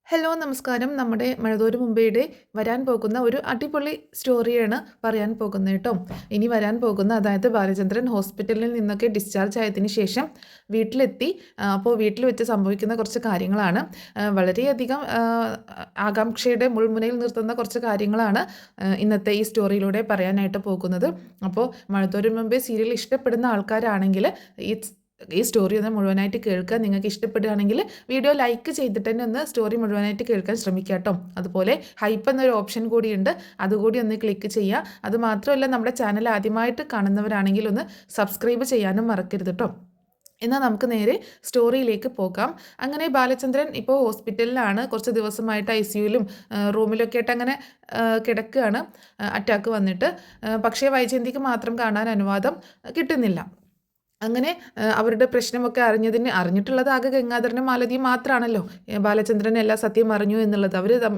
Hello നമസ്കാരം. നമ്മുടെ മഴതോരു മുമ്പേയുടെ വരാൻ പോകുന്ന ഒരു അടിപൊളി സ്റ്റോറിയാണ് പറയാൻ പോകുന്നത് കേട്ടോ. ഇനി വരാൻ പോകുന്ന അതായത് ബാലചന്ദ്രൻ ഹോസ്പിറ്റലിൽ നിന്നൊക്കെ ഡിസ്ചാർജ് ആയതിനു ശേഷം വീട്ടിലെത്തി. അപ്പോൾ വീട്ടിൽ വെച്ച് സംഭവിക്കുന്ന കുറച്ച് കാര്യങ്ങളാണ്. വളരെയധികം ആകാംക്ഷയുടെ മുൾമുനയിൽ നിർത്തുന്ന കുറച്ച് കാര്യങ്ങളാണ് ഇന്നത്തെ ഈ സ്റ്റോറിയിലൂടെ പറയാനായിട്ട് പോകുന്നത്. അപ്പോൾ മഴതോരു മുമ്പേ സീരിയൽ ഇഷ്ടപ്പെടുന്ന ആൾക്കാരാണെങ്കിൽ ഈ സ്റ്റോറി ഒന്ന് മുഴുവനായിട്ട് കേൾക്കുക. നിങ്ങൾക്ക് ഇഷ്ടപ്പെടുകയാണെങ്കിൽ വീഡിയോ ലൈക്ക് ചെയ്തിട്ട് തന്നെ ഒന്ന് സ്റ്റോറി മുഴുവനായിട്ട് കേൾക്കാൻ ശ്രമിക്കുക കേട്ടോ. അതുപോലെ ഹൈപ്പ് എന്നൊരു ഓപ്ഷൻ കൂടിയുണ്ട്, അതുകൂടി ഒന്ന് ക്ലിക്ക് ചെയ്യുക. അതുമാത്രമല്ല, നമ്മുടെ ചാനൽ ആദ്യമായിട്ട് കാണുന്നവരാണെങ്കിൽ ഒന്ന് സബ്സ്ക്രൈബ് ചെയ്യാനും മറക്കരുത് കേട്ടോ. എന്നാൽ നമുക്ക് നേരെ സ്റ്റോറിയിലേക്ക് പോകാം. അങ്ങനെ ബാലചന്ദ്രൻ ഇപ്പോൾ ഹോസ്പിറ്റലിലാണ്. കുറച്ച് ദിവസമായിട്ട് ICUയിലും റൂമിലൊക്കെ ആയിട്ട് അങ്ങനെ കിടക്കുകയാണ്, അറ്റാക്ക് വന്നിട്ട്. പക്ഷേ വൈജയന്തിക്ക് മാത്രം കാണാൻ അനുവാദം കിട്ടുന്നില്ല. അങ്ങനെ അവരുടെ പ്രശ്നമൊക്കെ അറിഞ്ഞിട്ടുള്ളത് ആകെ ഗംഗാധരനും മാലതിയും മാത്രമാണല്ലോ. ബാലചന്ദ്രൻ എല്ലാ സത്യം അറിഞ്ഞു എന്നുള്ളത്.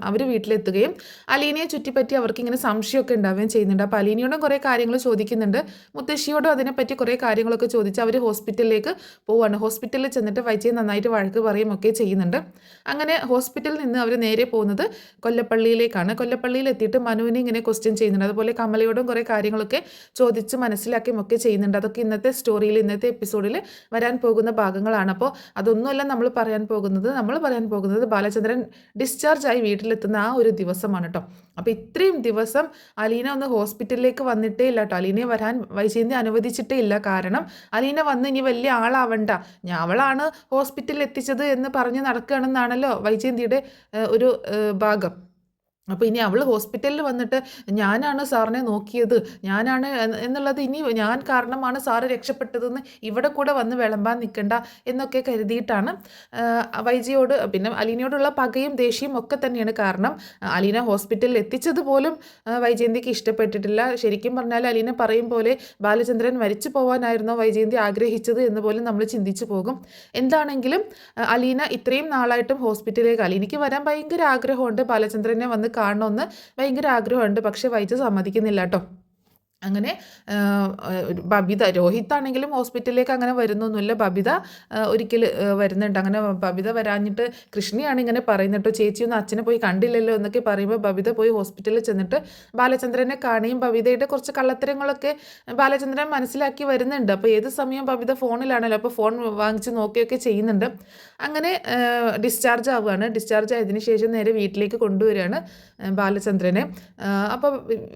അവർ വീട്ടിലെത്തുകയും അലീനയെ ചുറ്റിപ്പറ്റി അവർക്ക് ഇങ്ങനെ സംശയമൊക്കെ ഉണ്ടാവുകയും ചെയ്യുന്നുണ്ട്. അപ്പോൾ അലീനയോടും കുറേ കാര്യങ്ങൾ ചോദിക്കുന്നുണ്ട്, മുത്തശ്ശിയോടും അതിനെപ്പറ്റി കുറേ കാര്യങ്ങളൊക്കെ ചോദിച്ച് അവർ ഹോസ്പിറ്റലിലേക്ക് പോവുകയാണ്. ഹോസ്പിറ്റലിൽ ചെന്നിട്ട് വൈജയെ നന്നായിട്ട് വഴക്ക് പറയുകയും ഒക്കെ ചെയ്യുന്നുണ്ട്. അങ്ങനെ ഹോസ്പിറ്റലിൽ നിന്ന് അവർ നേരെ പോകുന്നത് കൊല്ലപ്പള്ളിയിലേക്കാണ്. കൊല്ലപ്പള്ളിയിൽ എത്തിയിട്ട് മനുവിനെ ഇങ്ങനെ ക്വസ്റ്റ്യൻ ചെയ്യുന്നുണ്ട്. അതുപോലെ കമലയോടും കുറേ കാര്യങ്ങളൊക്കെ ചോദിച്ച് മനസ്സിലാക്കുകയും ഒക്കെ ചെയ്യുന്നുണ്ട്. അതൊക്കെ ഇന്നത്തെ സ്റ്റോറിയിൽ ഇന്നത്തെ എപ്പിസോഡിൽ വരാൻ പോകുന്ന ഭാഗങ്ങളാണ്. അപ്പോൾ അതൊന്നുമല്ല നമ്മൾ പറയാൻ പോകുന്നത് ബാലചന്ദ്രൻ ഡിസ്ചാർജായി വീട്ടിലെത്തുന്ന ആ ഒരു ദിവസമാണ് കേട്ടോ. അപ്പോൾ ഇത്രയും ദിവസം അലീന ഒന്ന് ഹോസ്പിറ്റലിലേക്ക് വന്നിട്ടേ ഇല്ല കേട്ടോ. അലീനയെ വരാൻ വൈജയന്തി അനുവദിച്ചിട്ടേ ഇല്ല. കാരണം അലീന വന്ന് ഇനി വലിയ ആളാവണ്ട, അവളാണ് ഹോസ്പിറ്റലിൽ എത്തിച്ചത് എന്ന് പറഞ്ഞ് നടക്കുകയാണെന്നാണല്ലോ വൈജയന്തിയുടെ ഒരു ഭാഗം. അപ്പോൾ ഇനി അവൾ ഹോസ്പിറ്റലിൽ വന്നിട്ട് ഞാനാണ് സാറിനെ നോക്കിയത്, എന്നുള്ളത്, ഇനി ഞാൻ കാരണമാണ് സാറ് രക്ഷപ്പെട്ടതെന്ന് ഇവിടെ കൂടെ വന്ന് വിളമ്പാൻ നിൽക്കണ്ട എന്നൊക്കെ കരുതിയിട്ടാണ് വൈജയോട്, പിന്നെ അലീനയോടുള്ള പകയും ദേഷ്യവും ഒക്കെ തന്നെയാണ്. കാരണം അലീന ഹോസ്പിറ്റലിൽ എത്തിച്ചത് പോലും വൈജയന്തിക്ക് ഇഷ്ടപ്പെട്ടിട്ടില്ല. ശരിക്കും പറഞ്ഞാൽ അലീന പറയും പോലെ ബാലചന്ദ്രൻ മരിച്ചു പോകാനായിരുന്നോ വൈജയന്തി ആഗ്രഹിച്ചത് എന്ന് പോലും നമ്മൾ ചിന്തിച്ചു പോകും. എന്താണെങ്കിലും അലീന ഇത്രയും നാളായിട്ടും ഹോസ്പിറ്റലിലേക്ക് അലീനയ്ക്ക് വരാൻ ഭയങ്കര ആഗ്രഹമുണ്ട്, ബാലചന്ദ്രനെ വന്ന് കാണണമെന്ന് ഭയങ്കര ആഗ്രഹമുണ്ട്. പക്ഷേ വൈജ സമ്മതിക്കുന്നില്ല കേട്ടോ. അങ്ങനെ ബബിത, രോഹിത്താണെങ്കിലും ഹോസ്പിറ്റലിലേക്ക് അങ്ങനെ വരുന്നൊന്നുമില്ല. ബബിത ഒരിക്കൽ വരുന്നുണ്ട്. അങ്ങനെ ബബിത വരാഞ്ഞിട്ട് കൃഷ്ണയാണ് ഇങ്ങനെ പറയുന്നത്, ചേച്ചിയൊന്നും അച്ഛനെ പോയി കണ്ടില്ലല്ലോ എന്നൊക്കെ പറയുമ്പോൾ ബബിത പോയി ഹോസ്പിറ്റലിൽ ചെന്നിട്ട് ബാലചന്ദ്രനെ കാണുകയും ബബിതയുടെ കുറച്ച് കള്ളത്തരങ്ങളൊക്കെ ബാലചന്ദ്രൻ മനസ്സിലാക്കി വരുന്നുണ്ട്. അപ്പോൾ ഏത് സമയം ബബിത ഫോണിലാണല്ലോ, അപ്പോൾ ഫോൺ വാങ്ങിച്ച് നോക്കുകയൊക്കെ ചെയ്യുന്നുണ്ട്. അങ്ങനെ ഡിസ്ചാർജ് ആവുകയാണ്. ഡിസ്ചാർജ് ആയതിനു ശേഷം നേരെ വീട്ടിലേക്ക് കൊണ്ടുവരികയാണ് ബാലചന്ദ്രനെ. അപ്പോൾ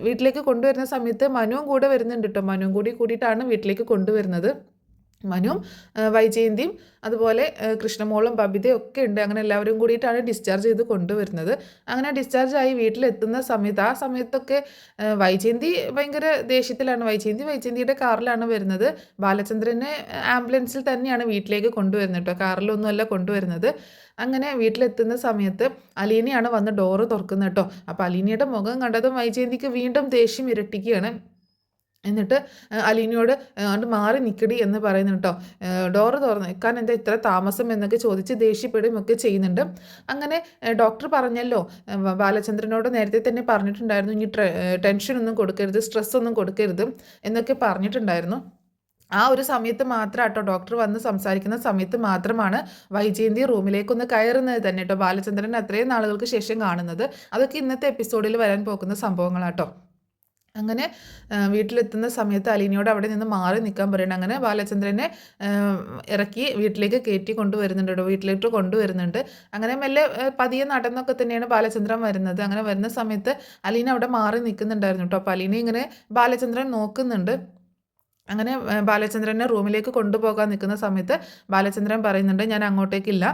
വീട്ടിലേക്ക് കൊണ്ടുവരുന്ന സമയത്ത് മനുവും കൂടെ വരുന്നുണ്ട് കേട്ടോ. മനുവും കൂടിയിട്ടാണ് വീട്ടിലേക്ക് കൊണ്ടുവരുന്നത്. മനുവും വൈജയന്തിയും അതുപോലെ കൃഷ്ണമോളും ബബിതയും ഒക്കെ ഉണ്ട്. അങ്ങനെ എല്ലാവരും കൂടിയിട്ടാണ് ഡിസ്ചാർജ് ചെയ്ത് കൊണ്ടുവരുന്നത്. അങ്ങനെ ഡിസ്ചാർജ് ആയി വീട്ടിലെത്തുന്ന സമയത്ത്, ആ സമയത്തൊക്കെ വൈജയന്തി ഭയങ്കര ദേഷ്യത്തിലാണ്. വൈജയന്തിയുടെ കാറിലാണ് വരുന്നത്. ബാലചന്ദ്രനെ ആംബുലൻസിൽ തന്നെയാണ് വീട്ടിലേക്ക് കൊണ്ടുവരുന്നത് കേട്ടോ, കാറിലൊന്നുമല്ല കൊണ്ടുവരുന്നത്. അങ്ങനെ വീട്ടിലെത്തുന്ന സമയത്ത് അലീനയാണ് വന്ന് ഡോറ് തുറക്കുന്നത് കേട്ടോ. അപ്പോൾ അലീനയുടെ മുഖം കണ്ടതും വൈജയന്തിക്ക് വീണ്ടും ദേഷ്യം ഇരട്ടിക്കുകയാണ്. എന്നിട്ട് അലീനയോട് അങ്ങോട്ട് മാറി നിൽക്കടി എന്ന് പറയുന്നു കേട്ടോ. ഡോറ് തുറന്ന് നിൽക്കാൻ എന്താ ഇത്ര താമസം എന്നൊക്കെ ചോദിച്ച് ദേഷ്യപ്പെടുകയും ഒക്കെ ചെയ്യുന്നുണ്ട്. അങ്ങനെ ഡോക്ടർ പറഞ്ഞല്ലോ, ബാലചന്ദ്രനോട് നേരത്തെ തന്നെ പറഞ്ഞിട്ടുണ്ടായിരുന്നു, ഇനി ടെൻഷനൊന്നും കൊടുക്കരുത്, സ്ട്രെസ്സൊന്നും കൊടുക്കരുത് എന്നൊക്കെ പറഞ്ഞിട്ടുണ്ടായിരുന്നു. ആ ഒരു സമയത്ത് മാത്രം കേട്ടോ, ഡോക്ടർ വന്ന് സംസാരിക്കുന്ന സമയത്ത് മാത്രമാണ് വൈജയന്തി റൂമിലേക്കൊന്ന് കയറുന്നത് തന്നെ കേട്ടോ. ബാലചന്ദ്രൻ അത്രയും നാളുകൾക്ക് ശേഷം കാണുന്നത്. അതൊക്കെ ഇന്നത്തെ എപ്പിസോഡിൽ വരാൻ പോകുന്ന സംഭവങ്ങളാട്ടോ. അങ്ങനെ വീട്ടിലെത്തുന്ന സമയത്ത് അലീനയോട് അവിടെ നിന്ന് മാറി നിൽക്കാൻ പറയണം. അങ്ങനെ ബാലചന്ദ്രനെ ഇറക്കി വീട്ടിലേക്ക് കയറ്റി കൊണ്ടുവരുന്നുണ്ട് കേട്ടോ, വീട്ടിലേക്ക് കൊണ്ടുവരുന്നുണ്ട്. അങ്ങനെ മെല്ലെ പതിയെ നടന്നൊക്കെ തന്നെയാണ് ബാലചന്ദ്രൻ വരുന്നത്. അങ്ങനെ വരുന്ന സമയത്ത് അലീന അവിടെ മാറി നിൽക്കുന്നുണ്ടായിരുന്നു കേട്ടോ. അപ്പോൾ അലീന ഇങ്ങനെ ബാലചന്ദ്രൻ നോക്കുന്നുണ്ട്. അങ്ങനെ ബാലചന്ദ്രനെ റൂമിലേക്ക് കൊണ്ടുപോകാൻ നിൽക്കുന്ന സമയത്ത് ബാലചന്ദ്രൻ പറയുന്നുണ്ട്, ഞാൻ അങ്ങോട്ടേക്കില്ല,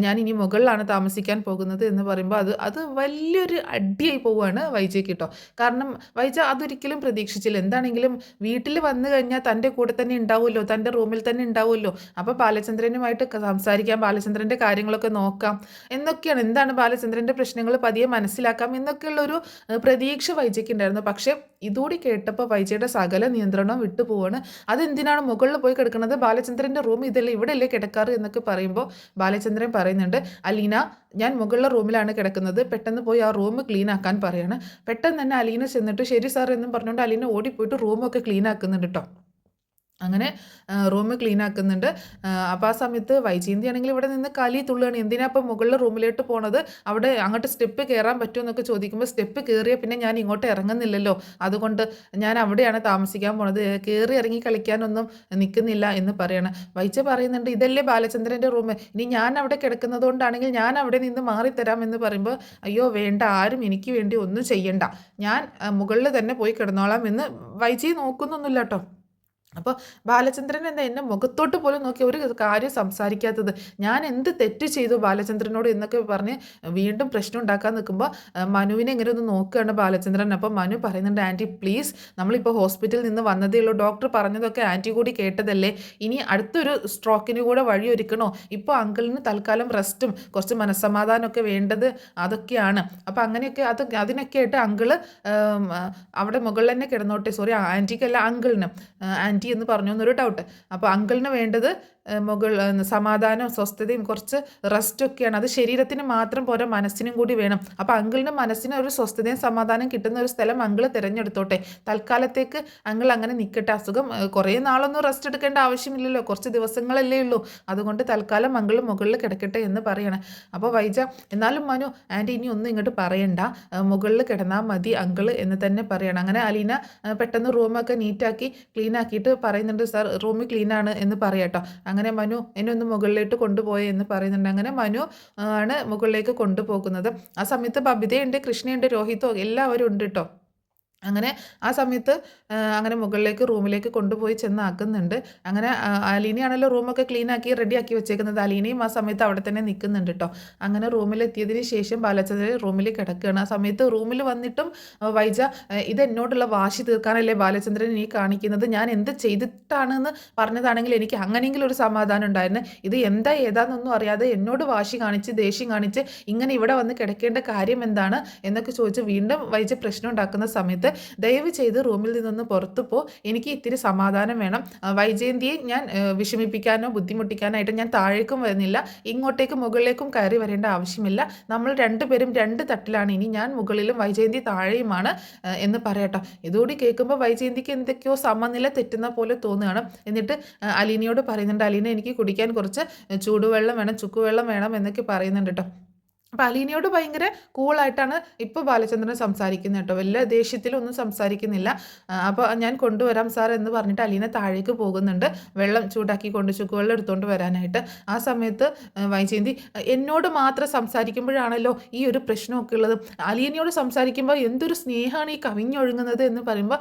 ഞാൻ ഇനി മുകളിലാണ് താമസിക്കാൻ പോകുന്നത് എന്ന് പറയുമ്പോൾ അത് വലിയൊരു അടിയായി പോവുകയാണ് വൈജയ്ക്ക് കേട്ടോ. കാരണം വൈജ അതൊരിക്കലും പ്രതീക്ഷിച്ചില്ല. എന്താണെങ്കിലും വീട്ടിൽ വന്നു കഴിഞ്ഞാൽ തൻ്റെ കൂടെ തന്നെ ഉണ്ടാവുമല്ലോ, തൻ്റെ റൂമിൽ തന്നെ ഉണ്ടാവുമല്ലോ. അപ്പോൾ ബാലചന്ദ്രനുമായിട്ട് സംസാരിക്കാം, ബാലചന്ദ്രൻ്റെ കാര്യങ്ങളൊക്കെ നോക്കാം എന്നൊക്കെയാണ്. എന്താണ് ബാലചന്ദ്രൻ്റെ പ്രശ്നങ്ങൾ പതിയെ മനസ്സിലാക്കാം എന്നൊക്കെയുള്ളൊരു പ്രതീക്ഷ വൈജയ്ക്ക് ഉണ്ടായിരുന്നു. പക്ഷേ ഇതുകൂടി കേട്ടപ്പോൾ വൈജയുടെ സകല നിയന്ത്രണം വിട്ടുപോവാണ്. അതെന്തിനാണ് മുകളിൽ പോയി കിടക്കുന്നത്, ബാലചന്ദ്രൻ്റെ റൂം ഇതല്ലേ, ഇവിടെയല്ലേ കിടക്കാറ് എന്നൊക്കെ പറയുമ്പോൾ ബാലചന്ദ്രൻ പറയുന്നുണ്ട്, അലീന ഞാൻ മുകളിലെ റൂമിലാണ് കിടക്കുന്നത്, പെട്ടെന്ന് പോയി ആ റൂം ക്ലീൻ ആക്കാൻ പറയാണ്. പെട്ടെന്ന് തന്നെ അലീന ചെന്നിട്ട് ശരി സാർ എന്നും പറഞ്ഞുകൊണ്ട് അലീന ഓടിപ്പോയിട്ട് റൂമൊക്കെ ക്ലീൻ ആക്കുന്നുണ്ട് കേട്ടോ. അങ്ങനെ റൂം ക്ലീൻ ആക്കുന്നുണ്ട്. അപ്പോൾ ആ സമയത്ത് വൈജയന്തി ആണെങ്കിൽ ഇവിടെ നിന്ന് കലി തുള്ളുകയാണ്. എന്തിനാ അപ്പോൾ മുകളിൽ റൂമിലോട്ട് പോണത്? അവിടെ അങ്ങോട്ട് സ്റ്റെപ്പ് കയറാൻ പറ്റുമോ എന്നൊക്കെ ചോദിക്കുമ്പോൾ സ്റ്റെപ്പ് കയറിയാൽ പിന്നെ ഞാൻ ഇങ്ങോട്ട് ഇറങ്ങുന്നില്ലല്ലോ. അതുകൊണ്ട് ഞാൻ അവിടെയാണ് താമസിക്കാൻ പോണത്. കയറി ഇറങ്ങി കളിക്കാനൊന്നും നിൽക്കുന്നില്ല എന്ന് പറയാണ്. വൈജ പറയുന്നുണ്ട് ഇതല്ലേ ബാലചന്ദ്രൻ്റെ റൂം. ഇനി ഞാൻ അവിടെ കിടക്കുന്നത് കൊണ്ടാണെങ്കിൽ ഞാൻ അവിടെ നിന്ന് മാറിത്തരാം എന്ന് പറയുമ്പോൾ അയ്യോ വേണ്ട, ആരും എനിക്ക് വേണ്ടി ഒന്നും ചെയ്യണ്ട. ഞാൻ മുകളിൽ തന്നെ പോയി കിടന്നോളാം എന്ന് വൈജി നോക്കുന്നൊന്നുമില്ല കേട്ടോ. അപ്പോൾ ബാലചന്ദ്രൻ എന്താ എന്നെ മുഖത്തോട്ട് പോലും നോക്കി ഒരു കാര്യം സംസാരിക്കാത്തത്? ഞാൻ എന്ത് തെറ്റ് ചെയ്തു ബാലചന്ദ്രനോട് എന്നൊക്കെ പറഞ്ഞ് വീണ്ടും പ്രശ്നം ഉണ്ടാക്കാൻ നിൽക്കുമ്പോൾ മനുവിനെ ഇങ്ങനെ ഒന്ന് നോക്കുകയാണ് ബാലചന്ദ്രൻ. അപ്പോൾ മനു പറയുന്നുണ്ട് ആൻറ്റി പ്ലീസ്, നമ്മളിപ്പോൾ ഹോസ്പിറ്റലിൽ നിന്ന് വന്നതേ ഉള്ളൂ, ഡോക്ടർ പറഞ്ഞതൊക്കെ ആൻറ്റി കൂടി കേട്ടതല്ലേ, ഇനി അടുത്തൊരു സ്ട്രോക്കിന് കൂടെ വഴിയൊരുക്കണോ? ഇപ്പോൾ അങ്കിളിന് തൽക്കാലം റെസ്റ്റും കുറച്ച് മനസ്സമാധാനമൊക്കെ വേണ്ടത് അതൊക്കെയാണ്. അപ്പോൾ അങ്ങനെയൊക്കെ അതിനൊക്കെ ആയിട്ട് അങ്കിള് അവിടെ മുകളിൽ തന്നെ കിടന്നോട്ടെ, സോറി ആൻറ്റിക്കല്ല അങ്കിളിന്, ആൻറ്റി എന്ന് പറഞ്ഞു എന്നൊരു ഡൗട്ട്. അപ്പോൾ അങ്കിളിന് വേണ്ടത് സമാധാനവും സ്വസ്ഥതയും കുറച്ച് റെസ്റ്റൊക്കെയാണ്. അത് ശരീരത്തിന് മാത്രം പോരാ, മനസ്സിനും കൂടി വേണം. അപ്പോൾ അങ്കിളിന് മനസ്സിന് ഒരു സ്വസ്ഥതയും സമാധാനം കിട്ടുന്ന ഒരു സ്ഥലം അങ്കിൾ തിരഞ്ഞെടുത്തോട്ടെ. തൽക്കാലത്തേക്ക് അങ്കിൾ അങ്ങനെ നിൽക്കട്ടെ. അസുഖം കുറേ നാളൊന്നും റെസ്റ്റ് എടുക്കേണ്ട ആവശ്യമില്ലല്ലോ, കുറച്ച് ദിവസങ്ങളല്ലേ ഉള്ളൂ. അതുകൊണ്ട് തൽക്കാലം അങ്കിൾ മുകളിൽ കിടക്കട്ടെ എന്ന് പറയണം. അപ്പോൾ വൈജ എന്നാലും മനു ആൻറ്റി ഇനി ഒന്നും ഇങ്ങോട്ട് പറയണ്ട, മുകളിൽ കിടന്നാൽ മതി അങ്കിൾ എന്ന് തന്നെ പറയണം. അങ്ങനെ അലീന പെട്ടെന്ന് റൂമൊക്കെ നീറ്റാക്കി ക്ലീൻ ആക്കിയിട്ട് പറയുന്നുണ്ട് സാർ റൂം ക്ലീനാണ് എന്ന് പറയാട്ടോ. അങ്ങനെ മനു എന്നെ ഒന്ന് മുകളിലേക്ക് കൊണ്ടുപോയി എന്ന് പറയുന്നുണ്ട്. അങ്ങനെ മനു ആണ് മുകളിലേക്ക് കൊണ്ടുപോകുന്നത്. ആ സമയത്ത് ബബിതയുണ്ട്, കൃഷ്ണയുണ്ട്, രോഹിതോ എല്ലാവരും ഉണ്ട് കേട്ടോ. അങ്ങനെ ആ സമയത്ത് അങ്ങനെ മുകളിലേക്ക് റൂമിലേക്ക് കൊണ്ടുപോയി ചെന്നാക്കുന്നുണ്ട്. അങ്ങനെ അലീനയാണല്ലോ റൂമൊക്കെ ക്ലീൻ ആക്കി റെഡിയാക്കി വെച്ചേക്കുന്നത്. അലീനയും ആ സമയത്ത് അവിടെ തന്നെ നിൽക്കുന്നുണ്ട് കേട്ടോ. അങ്ങനെ റൂമിലെത്തിയതിന് ശേഷം ബാലചന്ദ്രൻ റൂമിൽ കിടക്കുകയാണ്. ആ സമയത്ത് റൂമിൽ വന്നിട്ടും വൈജ ഇത് എന്നോടുള്ള വാശി തീർക്കാനല്ലേ ബാലചന്ദ്രൻ ഈ കാണിക്കുന്നത്, ഞാൻ എന്ത് ചെയ്തിട്ടാണെന്ന് പറഞ്ഞതാണെങ്കിൽ എനിക്ക് അങ്ങനെയെങ്കിലും ഒരു സമാധാനം ഉണ്ടായിരുന്നു. ഇത് എന്താ ഏതാണെന്നൊന്നും അറിയാതെ എന്നോട് വാശി കാണിച്ച് ദേഷ്യം കാണിച്ച് ഇങ്ങനെ ഇവിടെ വന്ന് കിടക്കേണ്ട കാര്യം എന്താണ് എന്നൊക്കെ ചോദിച്ച് വീണ്ടും വൈജ പ്രശ്നം ഉണ്ടാക്കുന്ന സമയത്ത് ദയവ് ചെയ്ത് റൂമിൽ നിന്നൊന്ന് പുറത്തു പോ, എനിക്ക് ഇത്തിരി സമാധാനം വേണം. വൈജയന്തിയെ ഞാൻ വിഷമിപ്പിക്കാനോ ബുദ്ധിമുട്ടിക്കാനായിട്ട് ഞാൻ താഴേക്കും വരുന്നില്ല, ഇങ്ങോട്ടേക്ക് മുകളിലേക്കും കയറി വരേണ്ട ആവശ്യമില്ല. നമ്മൾ രണ്ടുപേരും രണ്ട് തട്ടിലാണ്, ഇനി ഞാൻ മുകളിലും വൈജയന്തി താഴെയുമാണ് എന്ന് പറയട്ടോ. ഇതുകൂടി കേൾക്കുമ്പോൾ വൈജയന്തിക്ക് എന്തൊക്കെയോ സമനില തെറ്റുന്ന പോലെ തോന്നുകയാണ്. എന്നിട്ട് അലീനയോട് പറയുന്നുണ്ട് അലീന എനിക്ക് കുടിക്കാൻ കുറച്ച് ചൂടുവെള്ളം വേണം, ചുക്കുവെള്ളം വേണം എന്നൊക്കെ പറയുന്നുണ്ട് കേട്ടോ. അപ്പോൾ അലീനയോട് ഭയങ്കര കൂളായിട്ടാണ് ഇപ്പോൾ ബാലചന്ദ്രൻ സംസാരിക്കുന്നത് കേട്ടോ. വലിയ ദേഷ്യത്തിലൊന്നും സംസാരിക്കുന്നില്ല. അപ്പോൾ ഞാൻ കൊണ്ടുവരാം സാർ എന്ന് പറഞ്ഞിട്ട് അലീന താഴേക്ക് പോകുന്നുണ്ട് വെള്ളം ചൂടാക്കി ചുക്കുവെള്ളം എടുത്തുകൊണ്ട് വരാനായിട്ട്. ആ സമയത്ത് വൈജയന്തി എന്നോട് മാത്രം സംസാരിക്കുമ്പോഴാണല്ലോ ഈ ഒരു പ്രശ്നമൊക്കെ ഉള്ളത്, അലീനയോട് സംസാരിക്കുമ്പോൾ എന്തൊരു സ്നേഹമാണ് ഈ കവിഞ്ഞൊഴുങ്ങുന്നത് എന്ന് പറയുമ്പോൾ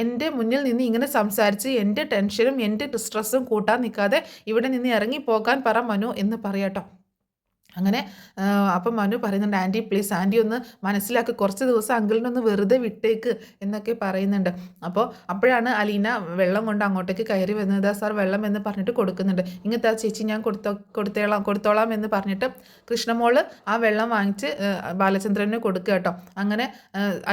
എൻ്റെ മുന്നിൽ നിന്ന് ഇങ്ങനെ സംസാരിച്ച് എൻ്റെ ടെൻഷനും എൻ്റെ സ്ട്രെസ്സും കൂട്ടാൻ നിൽക്കാതെ ഇവിടെ നിന്ന് ഇറങ്ങിപ്പോകാൻ പറ മനു എന്ന് പറയാട്ടോ. അങ്ങനെ അപ്പം മനു പറയുന്നുണ്ട് ആൻറ്റി പ്ലീസ് ആൻറ്റി ഒന്ന് മനസ്സിലാക്കി, കുറച്ച് ദിവസം അങ്കിളിനൊന്ന് വെറുതെ വിട്ടേക്ക് എന്നൊക്കെ പറയുന്നുണ്ട്. അപ്പോഴാണ് അലീന വെള്ളം കൊണ്ട് അങ്ങോട്ടേക്ക് കയറി വരുന്നത്. സാർ വെള്ളം എന്ന് പറഞ്ഞിട്ട് കൊടുക്കുന്നുണ്ട്. ഇങ്ങനത്തെ ചേച്ചി ഞാൻ കൊടുത്തോളാം എന്ന് പറഞ്ഞിട്ട് കൃഷ്ണമോള് ആ വെള്ളം വാങ്ങിച്ച് ബാലചന്ദ്രന് കൊടുക്കുക കേട്ടോ. അങ്ങനെ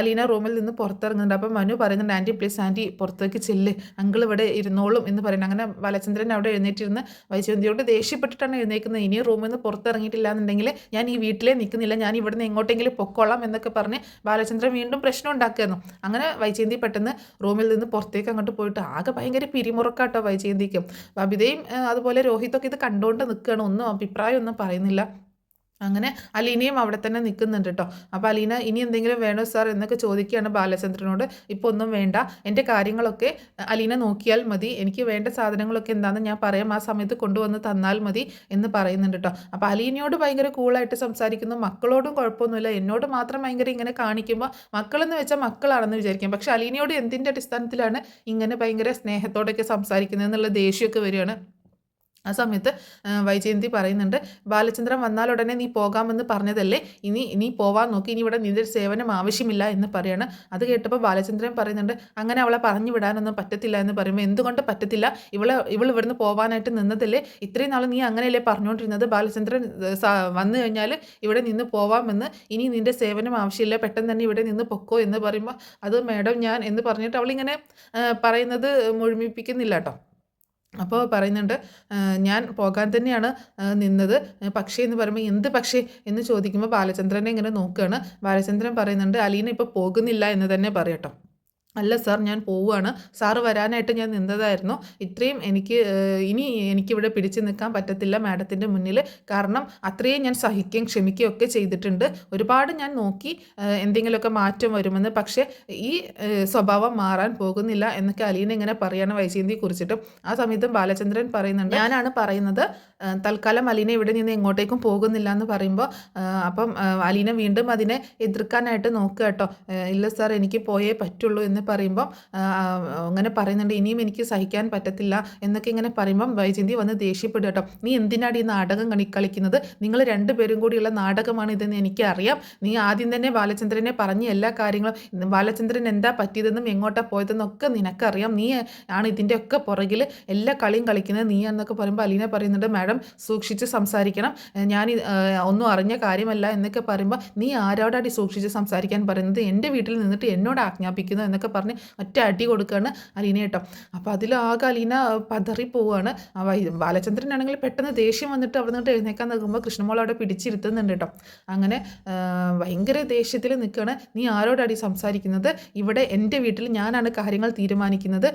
അലീന റൂമിൽ നിന്ന് പുറത്തിറങ്ങുന്നുണ്ട്. അപ്പം മനു പറയുന്നുണ്ട് ആൻറ്റി പ്ലീസ് ആൻറ്റി പുറത്തേക്ക് ചെല്ല്, അങ്കിൾ ഇവിടെ ഇരുന്നോളും എന്ന് പറയുന്നത്. അങ്ങനെ ബാലചന്ദ്രൻ അവിടെ എഴുന്നേറ്റിരുന്ന് വൈജയന്തിയോട് ദേഷ്യപ്പെട്ടിട്ടാണ് എഴുന്നേക്കുന്നത്. ഇനി റൂമിൽ നിന്ന് പുറത്തിറങ്ങിയിട്ടില്ല എന്നുണ്ടെങ്കിൽ ഞാൻ ഈ വീട്ടിലേ നിൽക്കുന്നില്ല, ഞാൻ ഇവിടുന്ന് എങ്ങോട്ടെങ്കിലും പൊക്കോളാം എന്നൊക്കെ പറഞ്ഞ് ബാലചന്ദ്രൻ വീണ്ടും പ്രശ്നം ഉണ്ടാക്കുകയായിരുന്നു. അങ്ങനെ വൈജയന്തി പെട്ടെന്ന് റൂമിൽ നിന്ന് പുറത്തേക്ക് അങ്ങോട്ട് പോയിട്ട് ആകെ ഭയങ്കര പിരിമുറക്കാട്ടോ വൈജയന്തിക്കും. ബബിതയും അതുപോലെ രോഹിതൊക്കെ ഇത് കണ്ടുകൊണ്ട് നിൽക്കുകയാണ്, ഒന്നും അഭിപ്രായം ഒന്നും പറയുന്നില്ല. അങ്ങനെ അലീനയും അവിടെ തന്നെ നിൽക്കുന്നുണ്ട് കേട്ടോ. അപ്പോൾ അലീന ഇനി എന്തെങ്കിലും വേണോ സാർ എന്നൊക്കെ ചോദിക്കുകയാണ് ബാലചന്ദ്രനോട്. ഇപ്പോൾ ഒന്നും വേണ്ട, എൻ്റെ കാര്യങ്ങളൊക്കെ അലീന നോക്കിയാൽ മതി, എനിക്ക് വേണ്ട സാധനങ്ങളൊക്കെ എന്താണെന്ന് ഞാൻ പറയാം, ആ സമയത്ത് കൊണ്ടുവന്ന് തന്നാൽ മതി എന്ന് പറയുന്നുണ്ട് കേട്ടോ. അപ്പോൾ അലീനയോട് ഭയങ്കര കൂളായിട്ട് സംസാരിക്കുന്നു, മക്കളോടും കുഴപ്പമൊന്നുമില്ല, എന്നോട് മാത്രം ഭയങ്കര ഇങ്ങനെ കാണിക്കുമ്പോൾ മക്കളെന്ന് വെച്ചാൽ മക്കളാണെന്ന് വിചാരിക്കും. പക്ഷെ അലീനയോട് എന്തിൻ്റെ അടിസ്ഥാനത്തിലാണ് ഇങ്ങനെ ഭയങ്കര സ്നേഹത്തോടെയൊക്കെ സംസാരിക്കുന്നത് എന്നുള്ള ദേഷ്യമൊക്കെ വരികയാണ്. ആ സമയത്ത് വൈജയന്തി പറയുന്നുണ്ട് ബാലചന്ദ്രൻ വന്നാൽ ഉടനെ നീ പോകാമെന്ന് പറഞ്ഞതല്ലേ, നീ പോവാൻ നോക്കി, ഇനി ഇവിടെ നിന്റെ സേവനം ആവശ്യമില്ല എന്ന് പറയാണ്. അത് കേട്ടപ്പോൾ ബാലചന്ദ്രൻ പറയുന്നുണ്ട് അങ്ങനെ അവളെ പറഞ്ഞു വിടാനൊന്നും പറ്റത്തില്ല എന്ന് പറയുമ്പോൾ എന്തുകൊണ്ട് പറ്റത്തില്ല, ഇവൾ ഇവിടുന്ന് പോകാനായിട്ട് നിന്നതല്ലേ, ഇത്രയും നാൾ നീ അങ്ങനെയല്ലേ പറഞ്ഞുകൊണ്ടിരുന്നത്, ബാലചന്ദ്രൻ വന്നു കഴിഞ്ഞാൽ ഇവിടെ നിന്ന് പോവാമെന്ന്, ഇനി നിന്റെ സേവനം ആവശ്യമില്ല, പെട്ടെന്ന് തന്നെ ഇവിടെ നിന്ന് പൊക്കോ എന്ന് പറയുമ്പോൾ അത് മാഡം ഞാൻ എന്ന് പറഞ്ഞിട്ട് അവളിങ്ങനെ പറയുന്നത് മുഴുമിപ്പിക്കുന്നില്ല കേട്ടോ. അപ്പോൾ പറയുന്നുണ്ട് ഞാൻ പോകാൻ തന്നെയാണ് നിന്നത്, പക്ഷേ എന്ന് പറയുമ്പോൾ എന്ത് പക്ഷേ എന്ന് ചോദിക്കുമ്പോൾ ബാലചന്ദ്രനെ ഇങ്ങനെ നോക്കുകയാണ്. ബാലചന്ദ്രൻ പറയുന്നുണ്ട് അലീന ഇപ്പോൾ പോകുന്നില്ല എന്ന് തന്നെ പറയട്ടോ. അല്ല സാർ, ഞാൻ പോവുകയാണ്. സാറ് വരാനായിട്ട് ഞാൻ നിന്നതായിരുന്നു. ഇത്രയും എനിക്ക് ഇനി എനിക്കിവിടെ പിടിച്ച് നിൽക്കാൻ പറ്റത്തില്ല മാഡത്തിൻ്റെ മുന്നിൽ. കാരണം അത്രയും ഞാൻ സഹിക്കുകയും ക്ഷമിക്കുകയും ഒക്കെ ചെയ്തിട്ടുണ്ട്. ഒരുപാട് ഞാൻ നോക്കി എന്തെങ്കിലുമൊക്കെ മാറ്റം വരുമെന്ന്. പക്ഷേ ഈ സ്വഭാവം മാറാൻ പോകുന്നില്ല എന്നൊക്കെ അലീന ഇങ്ങനെ പറയുകയാണ് വൈജയന്തിയെ കുറിച്ചിട്ട്. ആ സമയത്തും ബാലചന്ദ്രൻ പറയുന്നുണ്ട്, ഞാനാണ് പറയുന്നത് തൽക്കാലം അലീന ഇവിടെ നിന്ന് എങ്ങോട്ടേക്കും പോകുന്നില്ല എന്ന് പറയുമ്പോൾ അപ്പം അലീന വീണ്ടും അതിനെ എതിർക്കാനായിട്ട് നോക്കുക കേട്ടോ. ഇല്ല സാർ, എനിക്ക് പോയേ പറ്റുള്ളൂ എന്ന് പറയുമ്പം അങ്ങനെ പറയുന്നുണ്ട്. ഇനിയും എനിക്ക് സഹിക്കാൻ പറ്റത്തില്ല എന്നൊക്കെ ഇങ്ങനെ പറയുമ്പം വൈജയന്തി വന്ന് ദേഷ്യപ്പെടുക കേട്ടോ. നീ എന്തിനാണ് ഈ നാടകം കളിക്കുന്നത്? നിങ്ങൾ രണ്ടുപേരും കൂടിയുള്ള നാടകമാണ് ഇതെന്ന് എനിക്കറിയാം. നീ ആദ്യം തന്നെ ബാലചന്ദ്രനെ പറഞ്ഞ എല്ലാ കാര്യങ്ങളും, ബാലചന്ദ്രൻ എന്താ പറ്റിയതെന്നും എങ്ങോട്ടാ പോയതെന്നും ഒക്കെ നിനക്കറിയാം. നീ ആണ് ഇതിൻ്റെ ഒക്കെ പുറകിൽ എല്ലാ കളിയും കളിക്കുന്നത് നീ എന്നൊക്കെ പറയുമ്പോൾ അലീന പറയുന്നുണ്ട്, മാഡം സൂക്ഷിച്ച് സംസാരിക്കണം, ഞാൻ ഒന്നും അറിഞ്ഞ കാര്യമല്ല എന്നൊക്കെ പറയുമ്പോൾ നീ ആരോടാടി സൂക്ഷിച്ച് സംസാരിക്കാൻ പറയുന്നത്? എൻ്റെ വീട്ടിൽ നിന്നിട്ട് എന്നോട് ആജ്ഞാപിക്കുന്നു എന്നൊക്കെ പറഞ്ഞ് ഒറ്റ അടി കൊടുക്കുകയാണ് അലീന കേട്ടോ. അപ്പോൾ അതിലാകെ അലീന പതറിപ്പോവുകയാണ്. ബാലചന്ദ്രനാണെങ്കിൽ പെട്ടെന്ന് ദേഷ്യം വന്നിട്ട് അവിടെ നിന്നിട്ട് എഴുന്നേക്കാൻ നിൽക്കുമ്പോൾ കൃഷ്ണമോൾ അവിടെ പിടിച്ചിരുത്തുന്നുണ്ട് കേട്ടോ. അങ്ങനെ ഭയങ്കര ദേഷ്യത്തിൽ നിൽക്കുകയാണ്. നീ ആരോടാടി സംസാരിക്കുന്നത്? ഇവിടെ എൻ്റെ വീട്ടിൽ ഞാനാണ് കാര്യങ്ങൾ തീരുമാനിക്കുന്നത്.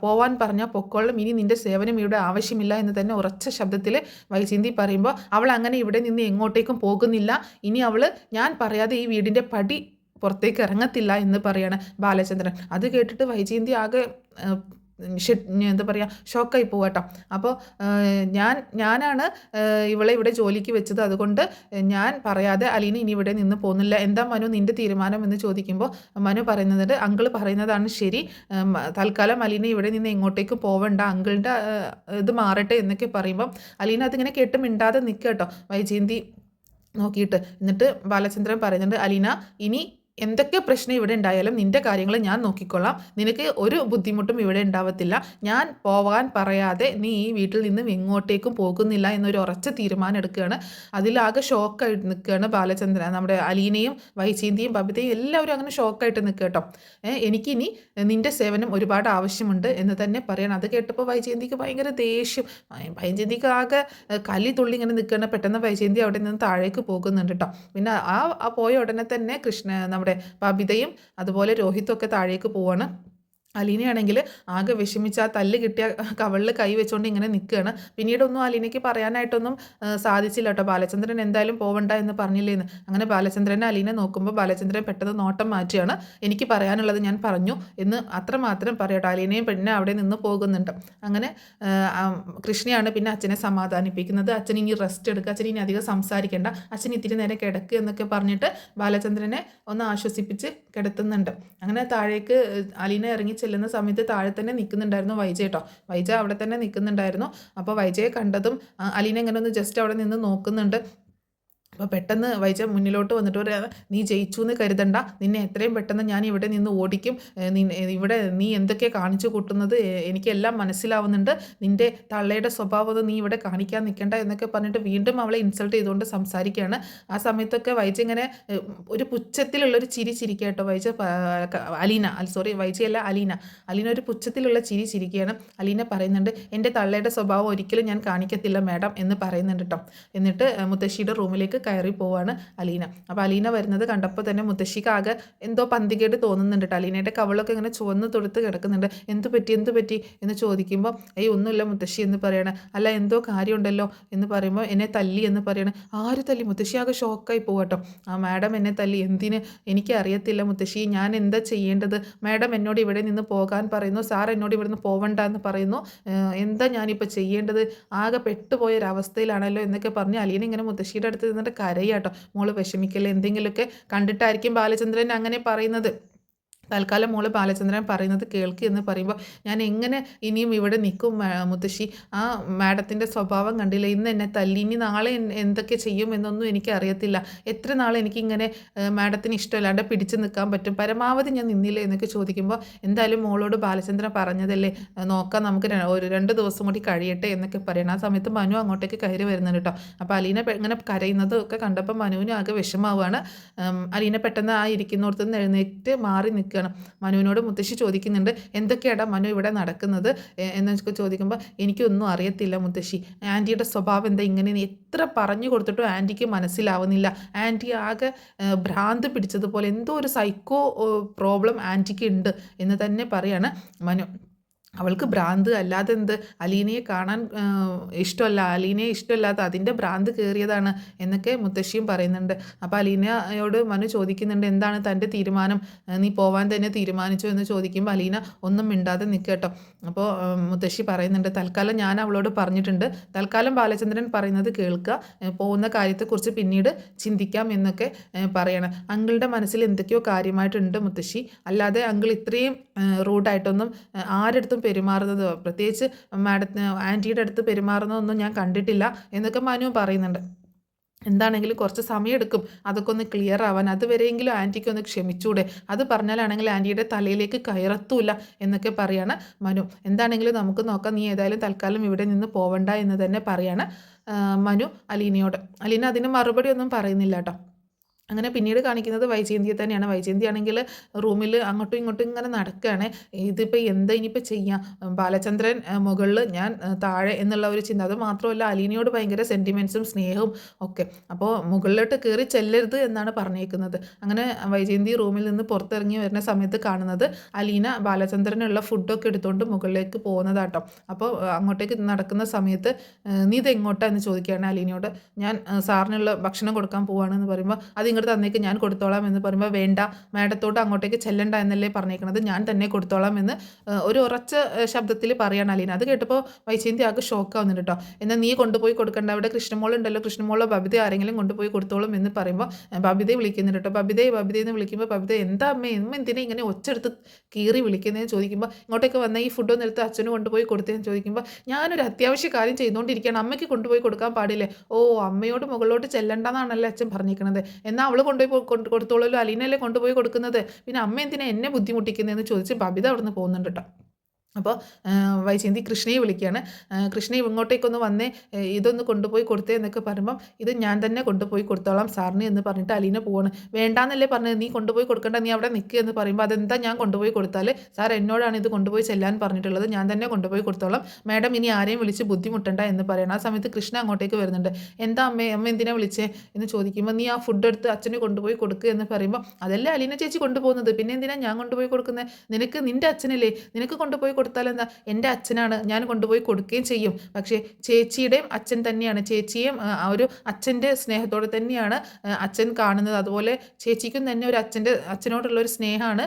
പോവാൻ പറഞ്ഞാൽ പൊക്കോളം, ഇനി നിൻ്റെ സേവനം ഇവിടെ ആവശ്യമില്ല എന്ന് തന്നെ ഉറച്ച ശബ്ദത്തിൽ വൈജയന്തി പറയുമ്പോൾ അവൾ അങ്ങനെ ഇവിടെ നിന്ന് എങ്ങോട്ടേക്കും പോകുന്നില്ല. ഇനി അവൾ ഞാൻ പറയാതെ ഈ വീടിൻ്റെ പടി പുറത്തേക്ക് ഇറങ്ങത്തില്ല എന്ന് പറയാണ് ബാലചന്ദ്രൻ. അത് കേട്ടിട്ട് വൈജയന്തി ആകെ എന്താ പറയുക, ഷോക്കായി പോവാട്ടോ. അപ്പോൾ ഞാനാണ് ഇവളെ ഇവിടെ ജോലിക്ക് വെച്ചത്, അതുകൊണ്ട് ഞാൻ പറയാതെ അലീന ഇനി ഇവിടെ നിന്ന് പോകുന്നില്ല. എന്താ മനു നിൻ്റെ തീരുമാനം എന്ന് ചോദിക്കുമ്പോൾ മനു പറയുന്നത്, അങ്കിൾ പറയുന്നതാണ് ശരി, തൽക്കാലം അലീന ഇവിടെ നിന്ന് എങ്ങോട്ടേക്കും പോവണ്ട, അങ്കിളിൻ്റെ ഇത് മാറട്ടെ എന്നൊക്കെ പറയുമ്പം അലീന അതിങ്ങനെ കേട്ട് മിണ്ടാതെ നിൽക്കുക കേട്ടോ വൈജയന്തി നോക്കിയിട്ട്. എന്നിട്ട് ബാലചന്ദ്രൻ പറയുന്നുണ്ട്, അലീന ഇനി എന്തൊക്കെ പ്രശ്നം ഇവിടെ ഉണ്ടായാലും നിൻ്റെ കാര്യങ്ങൾ ഞാൻ നോക്കിക്കൊള്ളാം, നിനക്ക് ഒരു ബുദ്ധിമുട്ടും ഇവിടെ ഉണ്ടാവത്തില്ല. ഞാൻ പോകാൻ പറയാതെ നീ ഈ വീട്ടിൽ നിന്നും എങ്ങോട്ടേക്കും പോകുന്നില്ല എന്നൊരു ഉറച്ച തീരുമാനം എടുക്കുകയാണ്. അതിലാകെ ഷോക്കായിട്ട് നിൽക്കുകയാണ് ബാലചന്ദ്രൻ. നമ്മുടെ അലീനയും വൈജയന്തിയും ബബിതയും എല്ലാവരും അങ്ങനെ ഷോക്കായിട്ട് നിൽക്കുക കേട്ടോ. എനിക്കിനി നിൻ്റെ സേവനം ഒരുപാട് ആവശ്യമുണ്ട് എന്ന് തന്നെ പറയണം. അത് കേട്ടപ്പോൾ വൈജയന്തിക്ക് ഭയങ്കര ദേഷ്യം, വൈജയന്തിക്ക് ആകെ കലി തുള്ളി ഇങ്ങനെ നിൽക്കുകയാണ്. പെട്ടെന്ന് വൈജയന്തി അവിടെ നിന്ന് താഴേക്ക് പോകുന്നുണ്ട് കേട്ടോ. പിന്നെ ആ പോയ ഉടനെ തന്നെ നമ്മുടെ ബബിതയും അതുപോലെ രോഹിതൊക്കെ താഴേക്ക് പോവാണ്. അലീനയാണെങ്കിൽ ആകെ വിഷമിച്ച് ആ തല്ല് കിട്ടിയ കവളിൽ കൈ വെച്ചുകൊണ്ട് ഇങ്ങനെ നിൽക്കുകയാണ്. പിന്നീടൊന്നും അലീനയ്ക്ക് പറയാനായിട്ടൊന്നും സാധിച്ചില്ല കേട്ടോ. ബാലചന്ദ്രൻ എന്തായാലും പോവണ്ട എന്ന് പറഞ്ഞില്ലേന്ന്. അങ്ങനെ ബാലചന്ദ്രനെ അലീന നോക്കുമ്പോൾ ബാലചന്ദ്രൻ പെട്ടെന്ന് നോട്ടം മാറ്റിയാണ്. എനിക്ക് പറയാനുള്ളത് ഞാൻ പറഞ്ഞു എന്ന് അത്രമാത്രം പറയട്ടോ. അലീനയും പിന്നെ അവിടെ നിന്ന് പോകുന്നുണ്ട്. അങ്ങനെ കൃഷ്ണയാണ് പിന്നെ അച്ഛനെ സമാധാനിപ്പിക്കുന്നത്. അച്ഛൻ ഇനി റെസ്റ്റ് എടുക്കുക, അച്ഛൻ ഇനി അധികം സംസാരിക്കേണ്ട, അച്ഛൻ ഇത്തിരി നേരം കിടക്കുക എന്നൊക്കെ പറഞ്ഞിട്ട് ബാലചന്ദ്രനെ ഒന്ന് ആശ്വസിപ്പിച്ച് കിടത്തുന്നുണ്ട്. അങ്ങനെ താഴേക്ക് അലീന ഇറങ്ങി ചെല്ലുന്ന സമയത്ത് താഴെ തന്നെ നിൽക്കുന്നുണ്ടായിരുന്നു വൈജ കേട്ടോ. വൈജ അവിടെ തന്നെ നിൽക്കുന്നുണ്ടായിരുന്നു. അപ്പോൾ വൈജയെ കണ്ടതും അലീന ഇങ്ങനെ ഒന്ന് ജസ്റ്റ് അവിടെ നിന്ന് നോക്കുന്നുണ്ട്. അപ്പോൾ പെട്ടെന്ന് വൈജ മുന്നിലോട്ട് വന്നിട്ട് പറയാം, നീ ജയിച്ചു എന്ന് കരുതണ്ട, നിന്നെ എത്രയും പെട്ടെന്ന് ഞാൻ ഇവിടെ നിന്ന് ഓടിക്കും. ഇവിടെ നീ എന്തൊക്കെ കാണിച്ചു കൂട്ടുന്നത് എനിക്കെല്ലാം മനസ്സിലാവുന്നുണ്ട്. നിൻ്റെ തള്ളയുടെ സ്വഭാവം നീ ഇവിടെ കാണിക്കാൻ നിൽക്കേണ്ട എന്നൊക്കെ പറഞ്ഞിട്ട് വീണ്ടും അവളെ ഇൻസൾട്ട് ചെയ്തുകൊണ്ട് സംസാരിക്കുകയാണ്. ആ സമയത്തൊക്കെ വൈജ ഇങ്ങനെ ഒരു പുച്ഛത്തിലുള്ളൊരു ചിരി ചിരിക്കുക കേട്ടോ. വൈജയല്ല അലീന ഒരു പുച്ഛത്തിലുള്ള ചിരി ചിരിക്കുകയാണ്. അലീന പറയുന്നുണ്ട്, എൻ്റെ തള്ളയുടെ സ്വഭാവം ഒരിക്കലും ഞാൻ കാണിക്കത്തില്ല മാഡം എന്ന് പറയുന്നുണ്ട് കേട്ടോ. എന്നിട്ട് മുത്തശ്ശിയുടെ റൂമിലേക്ക് കയറി പോവാണ് അലീന. അപ്പോൾ അലീന വരുന്നത് കണ്ടപ്പോൾ തന്നെ മുത്തശ്ശിക്ക് ആകെ എന്തോ പന്തികേട് തോന്നുന്നുണ്ട് കേട്ടോ. അലീനയുടെ കവളൊക്കെ ഇങ്ങനെ ചുവന്ന് തൊടുത്ത് കിടക്കുന്നുണ്ട്. എന്ത് പറ്റി എന്ന് ചോദിക്കുമ്പോൾ ഒന്നുമില്ല മുത്തശ്ശി എന്ന് പറയണേ. അല്ല എന്തോ കാര്യമുണ്ടല്ലോ എന്ന് പറയുമ്പോൾ എന്നെ തല്ലി എന്ന് പറയണേ. ആര് തല്ലി? മുത്തശ്ശി ആകെ ഷോക്കായി പോകട്ടോ. മാഡം എന്നെ തല്ലി. എന്തിന്? എനിക്ക് അറിയത്തില്ല മുത്തശ്ശി, ഞാൻ എന്താ ചെയ്യേണ്ടത്? മാഡം എന്നോട് ഇവിടെ നിന്ന് പോകാൻ പറയുന്നു, സാർ എന്നോട് ഇവിടെ നിന്ന് പോവണ്ട എന്ന് പറയുന്നു, എന്താ ഞാനിപ്പോൾ ചെയ്യേണ്ടത്? ആകെ പെട്ടുപോയൊരവസ്ഥയിലാണല്ലോ എന്നൊക്കെ പറഞ്ഞ് അലീന ഇങ്ങനെ മുത്തശ്ശിയുടെ അടുത്ത് നിന്നിട്ട് കരയാട്ടോ. മോള് വിഷമിക്കല്ലേ, എന്തെങ്കിലുമൊക്കെ കണ്ടിട്ടായിരിക്കും ബാലചന്ദ്രൻ അങ്ങനെ പറയുന്നത്. തൽക്കാലം മോള് ബാലചന്ദ്രൻ പറയുന്നത് കേൾക്കുക എന്ന് പറയുമ്പോൾ ഞാൻ എങ്ങനെ ഇനിയും ഇവിടെ നിൽക്കും മുത്തശ്ശി? ആ മാഡത്തിൻ്റെ സ്വഭാവം കണ്ടില്ല, ഇന്ന് എന്നെ തല്ലി, ഇനി നാളെ എന്തൊക്കെ ചെയ്യും എന്നൊന്നും എനിക്ക് അറിയത്തില്ല. എത്ര നാൾ എനിക്കിങ്ങനെ മാഡത്തിന് ഇഷ്ടമല്ലാണ്ട് പിടിച്ചു നിൽക്കാൻ പറ്റും? പരമാവധി ഞാൻ നിന്നില്ലേ എന്നൊക്കെ ചോദിക്കുമ്പോൾ എന്തായാലും മോളോട് ബാലചന്ദ്രൻ പറഞ്ഞതല്ലേ, നോക്കാം, നമുക്ക് ഒരു 2 ദിവസം കൂടി കഴിയട്ടെ എന്നൊക്കെ പറയണം. ആ സമയത്ത് മനു അങ്ങോട്ടേക്ക് കയറി വരുന്നുണ്ട് കേട്ടോ. അപ്പോൾ അലീന ഇങ്ങനെ കരയുന്നതൊക്കെ കണ്ടപ്പോൾ മനുവിന് ആകെ വിഷമാവുകയാണ്. അലീന പെട്ടെന്ന് ആ ഇരിക്കുന്നിടത്തുനിന്ന് എഴുന്നേറ്റ് മാറി നിൽക്കുക. ചോദിക്കുകയാണ്. മനുവിനോട് മുത്തശ്ശി ചോദിക്കുന്നുണ്ട്, എന്തൊക്കെയാടാ മനു ഇവിടെ നടക്കുന്നത് എന്നൊക്കെ ചോദിക്കുമ്പോൾ, എനിക്കൊന്നും അറിയത്തില്ല മുത്തശ്ശി, ആൻറ്റിയുടെ സ്വഭാവം എന്താ ഇങ്ങനെ, എത്ര പറഞ്ഞു കൊടുത്തിട്ടും ആൻറ്റിക്ക് മനസ്സിലാവുന്നില്ല, ആൻറ്റി ആകെ ഭ്രാന്ത് പിടിച്ചതുപോലെ എന്തോ ഒരു സൈക്കോ പ്രോബ്ലം ആൻറ്റിക്ക് ഉണ്ട് എന്ന് തന്നെ പറയാണ് മനു. അവൾക്ക് ഭ്രാന്ത് അല്ലാതെ എന്ത്, അലീനയെ കാണാൻ ഇഷ്ടമല്ല, അലീനയെ ഇഷ്ടമല്ലാത്ത അതിൻ്റെ ഭ്രാന്ത് കയറിയതാണ് എന്നൊക്കെ മുത്തശ്ശിയും പറയുന്നുണ്ട്. അപ്പോൾ അലീനയോട് മനു ചോദിക്കുന്നുണ്ട്, എന്താണ് തൻ്റെ തീരുമാനം, നീ പോവാൻ തന്നെ തീരുമാനിച്ചു എന്ന് ചോദിക്കുമ്പോൾ അലീന ഒന്നും മിണ്ടാതെ നിൽക്കുക കേട്ടോ. അപ്പോൾ മുത്തശ്ശി പറയുന്നുണ്ട്, തൽക്കാലം ഞാൻ അവളോട് പറഞ്ഞിട്ടുണ്ട്, തൽക്കാലം ബാലചന്ദ്രൻ പറയുന്നത് കേൾക്കുക, പോകുന്ന കാര്യത്തെക്കുറിച്ച് പിന്നീട് ചിന്തിക്കാം എന്നൊക്കെ പറയണം. അങ്കിളുടെ മനസ്സിൽ എന്തൊക്കെയോ കാര്യമായിട്ടുണ്ട് മുത്തശ്ശി, അല്ലാതെ അങ്കിൾ ഇത്രയും റൂഡായിട്ടൊന്നും ആരെടുത്തും പെരുമാറുന്നത്, പ്രത്യേകിച്ച് ആൻറ്റിയുടെ അടുത്ത് പെരുമാറുന്നതൊന്നും ഞാൻ കണ്ടിട്ടില്ല എന്നൊക്കെ മനു പറയുന്നുണ്ട്. എന്താണെങ്കിലും കുറച്ച് സമയമെടുക്കും അതൊക്കെ ഒന്ന് ക്ലിയർ ആവാൻ, അതുവരെയെങ്കിലും ആൻറ്റിക്ക് ഒന്ന് ക്ഷമിച്ചൂടെ, അത് പറഞ്ഞാലാണെങ്കിൽ ആൻറ്റിയുടെ തലയിലേക്ക് കയറത്തൂല എന്നൊക്കെ പറയാണ് മനു. എന്താണെങ്കിലും നമുക്ക് നോക്കാം, നീ ഏതായാലും തൽക്കാലം ഇവിടെ നിന്ന് പോവണ്ട എന്ന് തന്നെ പറയാണ് മനു അലീനയോട്. അലീന അതിന് മറുപടി ഒന്നും പറയുന്നില്ല കേട്ടോ. അങ്ങനെ പിന്നീട് കാണിക്കുന്നത് വൈജയന്തിയെ തന്നെയാണ്. വൈജയന്തി ആണെങ്കിൽ റൂമിൽ അങ്ങോട്ടും ഇങ്ങോട്ടും ഇങ്ങനെ നടക്കുകയാണ്. ഇതിപ്പോൾ എന്താ ഇനിയിപ്പോൾ ചെയ്യാം, ബാലചന്ദ്രൻ മുകളിൽ ഞാൻ താഴെ എന്നുള്ള ഒരു ചിന്ത, അത് മാത്രമല്ല അലീനയോട് ഭയങ്കര സെൻറ്റിമെൻറ്റ്സും സ്നേഹവും ഒക്കെ, അപ്പോൾ മുകളിലോട്ട് കയറി ചെല്ലരുത് എന്നാണ് പറഞ്ഞേക്കുന്നത്. അങ്ങനെ വൈജയന്തി റൂമിൽ നിന്ന് പുറത്തിറങ്ങി വരുന്ന സമയത്ത് കാണുന്നത് അലീന ബാലചന്ദ്രനുള്ള ഫുഡൊക്കെ എടുത്തുകൊണ്ട് മുകളിലേക്ക് പോകുന്നതാട്ടോ. അപ്പോൾ അങ്ങോട്ടേക്ക് നടക്കുന്ന സമയത്ത് നീ ഇത് എങ്ങോട്ടാന്ന് ചോദിക്കുകയാണ് അലീനയോട്. ഞാൻ സാറിനുള്ള ഭക്ഷണം കൊടുക്കാൻ പോവുകയാണെന്ന് പറയുമ്പോൾ, അത് ഇങ്ങോട്ട് തന്നേക്ക് ഞാൻ കൊടുത്തോളാം എന്ന് പറയുമ്പോൾ, വേണ്ട മാഡത്തോട്ട് അങ്ങോട്ടേക്ക് ചെല്ലണ്ട എന്നല്ലേ പറഞ്ഞേക്കണത്, ഞാൻ തന്നെ കൊടുത്തോളാം എന്ന് ഒരു ഉറച്ച ശബ്ദത്തിൽ പറയാണ് അലീന. അത് കേട്ടപ്പോൾ വൈജയന്തി ആകെ ഷോക്കാവുന്നുണ്ട് കേട്ടോ. എന്നാൽ നീ കൊണ്ടുപോയി കൊടുക്കണ്ട, അവിടെ കൃഷ്ണമോളുണ്ടല്ലോ, കൃഷ്ണമോളോ ബബിത ആരെങ്കിലും കൊണ്ടുപോയി കൊടുത്തോളും എന്ന് പറയുമ്പോൾ ബബിതയെ വിളിക്കുന്നുണ്ട് കേട്ടോ. ബബിതയെ എന്ന് വിളിക്കുമ്പോൾ ബബിത, എന്താ അമ്മ എന്തിനാ ഇങ്ങനെ ഒച്ചെടുത്ത് കീറി വിളിക്കുന്നതെന്ന് ചോദിക്കുമ്പോൾ, ഇങ്ങോട്ടേക്ക് വന്ന ഈ ഫുഡൊന്നും എടുത്ത് അച്ഛന് കൊണ്ടുപോയി കൊടുത്തതെന്ന് ചോദിക്കുമ്പോൾ, ഞാനൊരു അത്യാവശ്യ കാര്യം ചെയ്തുകൊണ്ടിരിക്കുകയാണ്, അമ്മയ്ക്ക് കൊണ്ടുപോയി കൊടുക്കാൻ പാടില്ലേ, ഓ അമ്മയോട് മുകളിലോട്ട് ചെല്ലണ്ടെന്നാണല്ലേ അച്ഛൻ പറഞ്ഞിരിക്കുന്നത്, എന്നാൽ അവൾ കൊണ്ടുപോയി കൊടുത്തോളൂ, അലീനല്ലേ കൊണ്ടുപോയി കൊടുക്കുന്നത്, പിന്നെ അമ്മ എന്തിനാ എന്നെ ബുദ്ധിമുട്ടിക്കുന്നതെന്ന് ചോദിച്ച് ബബിത അവിടെ നിന്ന് പോകുന്നുണ്ട് കേട്ടോ. അപ്പോൾ വൈജയന്തി കൃഷ്ണയെ വിളിക്കുകയാണ്. കൃഷ്ണ ഇങ്ങോട്ടേക്കൊന്ന് വന്നേ, ഇതൊന്ന് കൊണ്ടുപോയി കൊടുത്തേ എന്നൊക്കെ പറയുമ്പം, ഇത് ഞാൻ തന്നെ കൊണ്ടുപോയി കൊടുത്തോളാം സാറിന് എന്ന് പറഞ്ഞിട്ട് അലീന പോവാണ്. വേണ്ടാന്നല്ലേ പറഞ്ഞത്, നീ കൊണ്ടുപോയി കൊടുക്കണ്ട, നീ അവിടെ നിൽക്കുക എന്ന് പറയുമ്പോൾ, അതെന്താ ഞാൻ കൊണ്ടുപോയി കൊടുത്താൽ, സാർ എന്നോടാണ് ഇത് കൊണ്ടുപോയി ചെല്ലാൻ പറഞ്ഞിട്ടുള്ളത്, ഞാൻ തന്നെ കൊണ്ടുപോയി കൊടുത്തോളാം, മാഡം ഇനി ആരെയും വിളിച്ച് ബുദ്ധിമുട്ടണ്ട എന്ന് പറയണം. ആ സമയത്ത് കൃഷ്ണ അങ്ങോട്ടേക്ക് വരുന്നുണ്ട്. എന്താ അമ്മ എന്തിനാ വിളിച്ചേ എന്ന് ചോദിക്കുമ്പോൾ, നീ ആ ഫുഡ് എടുത്ത് അച്ഛന് കൊണ്ടുപോയി കൊടുക്കുക എന്ന് പറയുമ്പോൾ, അതല്ലേ അലീന ചേച്ചി കൊണ്ടുപോകുന്നത്, പിന്നെ എന്തിനാ ഞാൻ കൊണ്ടുപോയി കൊടുക്കുന്നത്, നിനക്ക് നിൻ്റെ അച്ഛനല്ലേ, നിനക്ക് കൊണ്ടുപോയി കൊടുത്താൽ എന്താ, എൻ്റെ അച്ഛനാണ്, ഞാൻ കൊണ്ടുപോയി കൊടുക്കുകയും ചെയ്യും, പക്ഷേ ചേച്ചിയുടെയും അച്ഛൻ തന്നെയാണ്, ചേച്ചിയും ആ ഒരു അച്ഛൻ്റെ സ്നേഹത്തോടെ തന്നെയാണ് അച്ഛൻ കാണുന്നത്, അതുപോലെ ചേച്ചിക്കും തന്നെ ഒരു അച്ഛനോടുള്ള ഒരു സ്നേഹമാണ്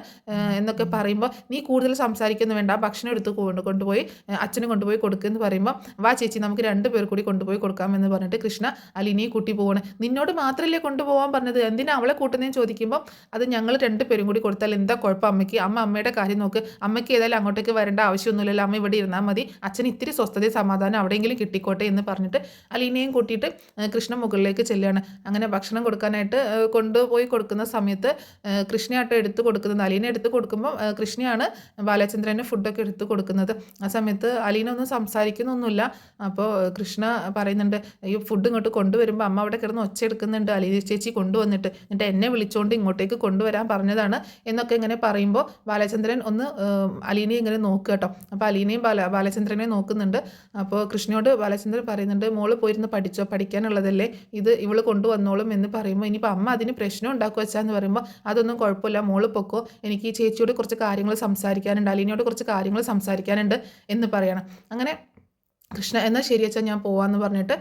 എന്നൊക്കെ പറയുമ്പോൾ, നീ കൂടുതൽ സംസാരിക്കുന്നു വേണ്ട, ഭക്ഷണം എടുത്ത് കൊണ്ടുപോയി അച്ഛന് കൊണ്ടുപോയി കൊടുക്കുമെന്ന് പറയുമ്പോൾ, വാ ചേച്ചി നമുക്ക് 2 പേർ കൂടി കൊണ്ടുപോയി കൊടുക്കാമെന്ന് പറഞ്ഞിട്ട് കൃഷ്ണ അലീനയെ കൂട്ടി പോവാണ്. നിന്നോട് മാത്രമല്ലേ കൊണ്ടുപോകാൻ പറഞ്ഞത്, എന്തിനാ അവളെ കൂട്ടുന്നതെന്ന് ചോദിക്കുമ്പോൾ, അത് ഞങ്ങൾ 2 പേരും കൂടി കൊടുത്താൽ എന്താ കുഴപ്പം അമ്മയ്ക്ക്, അമ്മയുടെ കാര്യം നോക്ക്, അമ്മയ്ക്ക് ഏതായാലും അങ്ങോട്ടേക്ക് വരേണ്ട ആവശ്യമൊന്നുമില്ലല്ലോ, അമ്മ ഇവിടെ ഇരുന്നാൽ മതി, അച്ഛൻ ഇത്തിരി സ്വസ്ഥതയും സമാധാനം അവിടെയെങ്കിലും കിട്ടിക്കോട്ടെ എന്ന് പറഞ്ഞിട്ട് അലീനയും കൂട്ടിയിട്ട് കൃഷ്ണ മുകളിലേക്ക് ചെല്ലുകയാണ്. അങ്ങനെ ഭക്ഷണം കൊടുക്കാനായിട്ട് കൊണ്ടുപോയി കൊടുക്കുന്ന സമയത്ത് കൃഷ്ണയാട്ടോ എടുത്ത് കൊടുക്കുന്നത്. അലീന എടുത്ത് കൊടുക്കുമ്പോൾ കൃഷ്ണയാണ് ബാലചന്ദ്രന് ഫുഡൊക്കെ എടുത്ത് കൊടുക്കുന്നത്. ആ സമയത്ത് അലീന ഒന്നും സംസാരിക്കുന്നൊന്നുമില്ല. അപ്പോൾ കൃഷ്ണ പറയുന്നുണ്ട്, ഈ ഫുഡ് ഇങ്ങോട്ട് കൊണ്ടുവരുമ്പോൾ അമ്മ അവിടെ കിടന്ന് ഒച്ച എടുക്കുന്നുണ്ട്, അലീന ചേച്ചി കൊണ്ടുവന്നിട്ട്, എന്നിട്ട് എന്നെ വിളിച്ചുകൊണ്ട് ഇങ്ങോട്ടേക്ക് കൊണ്ടുവരാൻ പറഞ്ഞതാണ് എന്നൊക്കെ ഇങ്ങനെ പറയുമ്പോൾ ബാലചന്ദ്രൻ ഒന്ന് അലീനയെ ഇങ്ങനെ നോക്കുക കേട്ടോ. അപ്പോൾ അലീനയും ബാലചന്ദ്രനെ നോക്കുന്നുണ്ട്. അപ്പോൾ കൃഷ്ണയോട് ബാലചന്ദ്രൻ പറയുന്നുണ്ട്, മോള് പോയിരുന്ന് പഠിച്ചോ, പഠിക്കാനുള്ളതല്ലേ, ഇത് ഇവള് കൊണ്ടുവന്നോളും എന്ന് പറയുമ്പോൾ, ഇനിയിപ്പോൾ അമ്മ അതിന് പ്രശ്നം ഉണ്ടാക്കുക വെച്ചാന്ന് പറയുമ്പോൾ, അതൊന്നും കുഴപ്പമില്ല, മോള് പൊക്കോ, എനിക്ക് ഈ ചേച്ചിയോട് കുറച്ച് കാര്യങ്ങൾ സംസാരിക്കാനുണ്ട്, അലീനയോട് കുറച്ച് കാര്യങ്ങൾ സംസാരിക്കാനുണ്ട് എന്ന് പറയണം. അങ്ങനെ കൃഷ്ണ എന്നാൽ ശരി വെച്ചാൽ ഞാൻ പോവാന്ന് പറഞ്ഞിട്ട്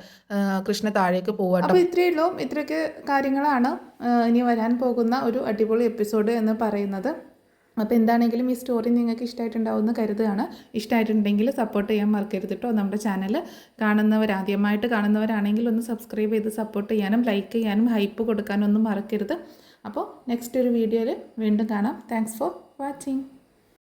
കൃഷ്ണ താഴേക്ക് പോവാട്ടോ. അപ്പോൾ ഇത്രയേ ഉള്ളൂ, ഇത്രയൊക്കെ കാര്യങ്ങളാണ് ഇനി വരാൻ പോകുന്ന ഒരു അടിപൊളി എപ്പിസോഡ് എന്ന് പറയുന്നത്. അപ്പോൾ എന്താണെങ്കിലും ഈ സ്റ്റോറി നിങ്ങൾക്ക് ഇഷ്ടമായിട്ടുണ്ടാവുമെന്ന് കരുതുകയാണ്. ഇഷ്ടമായിട്ടുണ്ടെങ്കിൽ സപ്പോർട്ട് ചെയ്യാൻ മറക്കരുത് കേട്ടോ. നമ്മുടെ ചാനൽ ആദ്യമായിട്ട് കാണുന്നവരാണെങ്കിൽ ഒന്ന് സബ്സ്ക്രൈബ് ചെയ്ത് സപ്പോർട്ട് ചെയ്യാനും ലൈക്ക് ചെയ്യാനും ഹൈപ്പ് കൊടുക്കാനും ഒന്നും മറക്കരുത്. അപ്പോൾ നെക്സ്റ്റ് ഒരു വീഡിയോയിൽ വീണ്ടും കാണാം. Thanks for watching.